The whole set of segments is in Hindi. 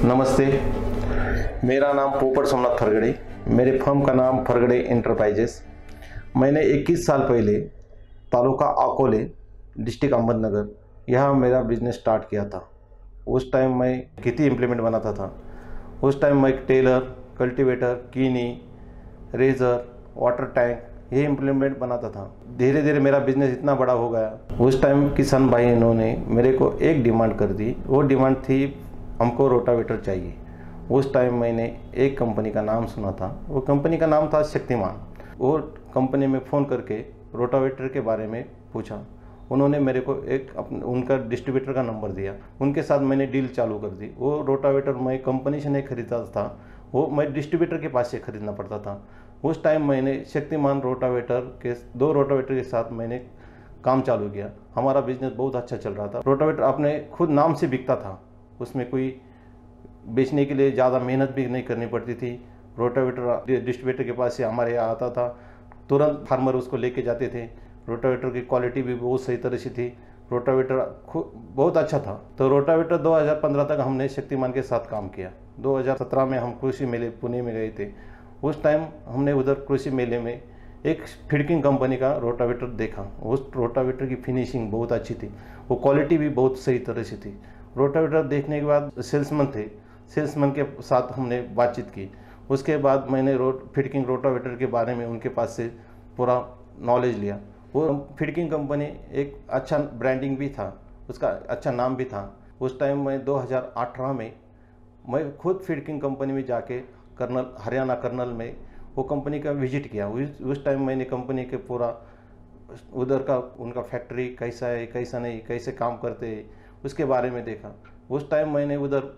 नमस्ते, मेरा नाम पोपट सोमनाथ फरगड़े, मेरे फर्म का नाम फरगड़े एंटरप्राइजेस। मैंने 21 साल पहले तालुका अकोले, डिस्ट्रिक्ट अहमदनगर, यहाँ मेरा बिजनेस स्टार्ट किया था। उस टाइम मैं खेती इम्प्लीमेंट बनाता था। उस टाइम मैं टेलर, कल्टीवेटर, कीनी, रेजर, वाटर टैंक ये इम्प्लीमेंट बनाता था। धीरे धीरे मेरा बिजनेस इतना बड़ा हो गया। उस टाइम किसान भाई इन्होंने मेरे को एक डिमांड कर दी। वो डिमांड थी हमको रोटावेटर चाहिए। उस टाइम मैंने एक कंपनी का नाम सुना था, वो कंपनी का नाम था शक्तिमान। वो कंपनी में फ़ोन करके रोटावेटर के बारे में पूछा। उन्होंने मेरे को उनका डिस्ट्रीब्यूटर का नंबर दिया। उनके साथ मैंने डील चालू कर दी। वो रोटावेटर मैं कंपनी से नहीं खरीदता था, वो मैं डिस्ट्रीब्यूटर के पास से खरीदना पड़ता था। उस टाइम मैंने शक्तिमान रोटावेटर के 2 रोटावेटर के साथ मैंने काम चालू किया। हमारा बिजनेस बहुत अच्छा चल रहा था। रोटावेटर अपने खुद नाम से बिकता था, उसमें कोई बेचने के लिए ज़्यादा मेहनत भी नहीं करनी पड़ती थी। रोटावेटर डिस्ट्रीब्यूटर के पास से हमारे यहाँ आता था, तुरंत फार्मर उसको लेके जाते थे। रोटावेटर की क्वालिटी भी बहुत सही तरह से थी। रोटावेटर बहुत अच्छा था। तो रोटावेटर 2015 तक हमने शक्तिमान के साथ काम किया। 2017 में हम कृषि मेले पुणे में गए थे। उस टाइम हमने उधर कृषि मेले में एक फिडकिंग कंपनी का रोटावेटर देखा। उस रोटावेटर की फिनिशिंग बहुत अच्छी थी, वो क्वालिटी भी बहुत सही तरह से थी। रोटावेटर देखने के बाद सेल्समैन थे, सेल्समैन के साथ हमने बातचीत की। उसके बाद मैंने फिडकिंग रोटावेटर के बारे में उनके पास से पूरा नॉलेज लिया। वो फिडकिंग कंपनी एक अच्छा ब्रांडिंग भी था, उसका अच्छा नाम भी था। उस टाइम मैं 2018 में मैं खुद फिडकिंग कंपनी में जाके हरियाणा कर्नल में वो कंपनी का विजिट किया। उस टाइम मैंने कंपनी के पूरा उधर का उनका फैक्ट्री कैसा है, कैसा नहीं, कैसे काम करते हैं, उसके बारे में देखा। उस टाइम मैंने उधर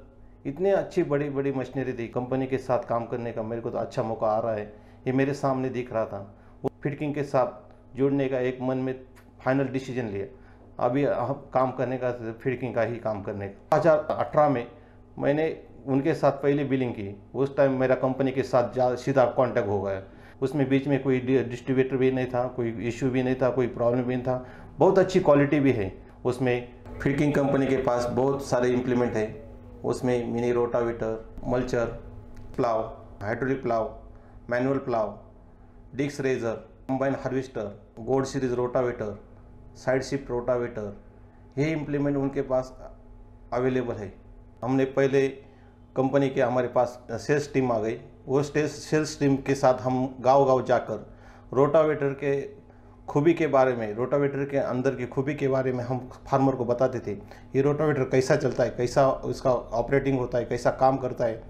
इतने अच्छी बड़ी बड़ी मशीनरी थी। कंपनी के साथ काम करने का मेरे को तो अच्छा मौका आ रहा है, ये मेरे सामने दिख रहा था। वो फिडकिंग के साथ जुड़ने का एक मन में फाइनल डिसीजन लिया। अभी काम करने का फिडकिंग का ही काम करने का। 2018 में मैंने उनके साथ पहले बिलिंग की। उस टाइम मेरा कंपनी के साथ सीधा कांटेक्ट हो गया। उसमें बीच में कोई डिस्ट्रीब्यूटर भी नहीं था, कोई इश्यू भी नहीं था, कोई प्रॉब्लम भी नहीं था। बहुत अच्छी क्वालिटी भी है। उसमें फिडकिंग कंपनी के पास बहुत सारे इम्प्लीमेंट है। उसमें mini rotavator, mulcher, plough, hydraulic plough, manual plough, disc ridger, combine harvester, gold series rotavator, side shift rotavator, ये इम्प्लीमेंट उनके पास अवेलेबल है। हमने पहले कंपनी के हमारे पास सेल्स टीम आ गई। वो सेल्स टीम के साथ हम गांव-गांव जाकर रोटावेटर के खूबी के बारे में, रोटावेटर के अंदर की खूबी के बारे में हम फार्मर को बताते थे। ये रोटावेटर कैसा चलता है, कैसा उसका ऑपरेटिंग होता है, कैसा काम करता है,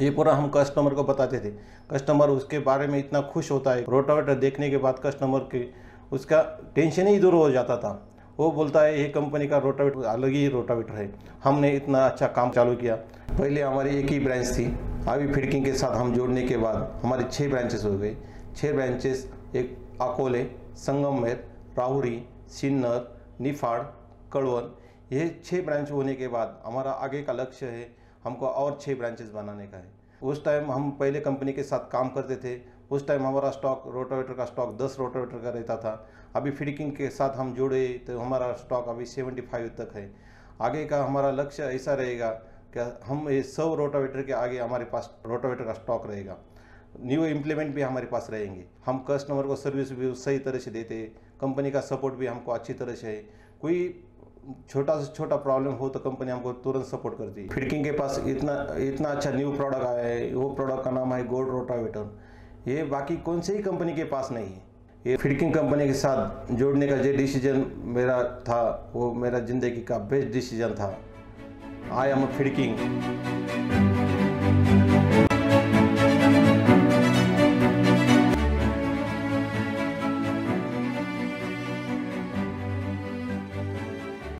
ये पूरा हम कस्टमर को बताते थे। कस्टमर उसके बारे में इतना खुश होता है। रोटावेटर देखने के बाद कस्टमर के उसका टेंशन ही दूर हो जाता था। वो बोलता है ये कंपनी का रोटावेटर अलग ही रोटावेटर है। हमने इतना अच्छा काम चालू किया। पहले हमारी एक ही ब्रांच थी, अभी फिडकिंग के साथ हम जोड़ने के बाद हमारी 6 ब्रांचेस हो गई। 6 ब्रांचेस, एक अकोले, संगमनेर, राहुरी, सिन्नर, निफाड़, कड़वन, ये 6 ब्रांच होने के बाद हमारा आगे का लक्ष्य है हमको और 6 ब्रांचेस बनाने का है। उस टाइम हम पहले कंपनी के साथ काम करते थे। उस टाइम हमारा स्टॉक, रोटावेटर का स्टॉक 10 रोटावेटर का रहता था। अभी फिडकिंग के साथ हम जुड़े तो हमारा स्टॉक अभी 75 तक है। आगे का हमारा लक्ष्य ऐसा रहेगा कि हम 100 रोटावेटर के आगे हमारे पास रोटावेटर का स्टॉक रहेगा। न्यू इम्प्लीमेंट भी हमारे पास रहेंगे। हम कस्टमर को सर्विस भी सही तरह से देते हैं। कंपनी का सपोर्ट भी हमको अच्छी तरह से है। कोई छोटा से छोटा प्रॉब्लम हो तो कंपनी हमको तुरंत सपोर्ट करती है। फिडकिंग के पास इतना अच्छा न्यू प्रोडक्ट आया है। वो प्रोडक्ट का नाम है गोल्ड रोटावेटर। ये बाकी कौन से ही कंपनी के पास नहीं है। ये फिडकिंग कंपनी के साथ जोड़ने का जो डिसीजन मेरा था, वो मेरा ज़िंदगी का बेस्ट डिसीजन था। I am फिडकिंग।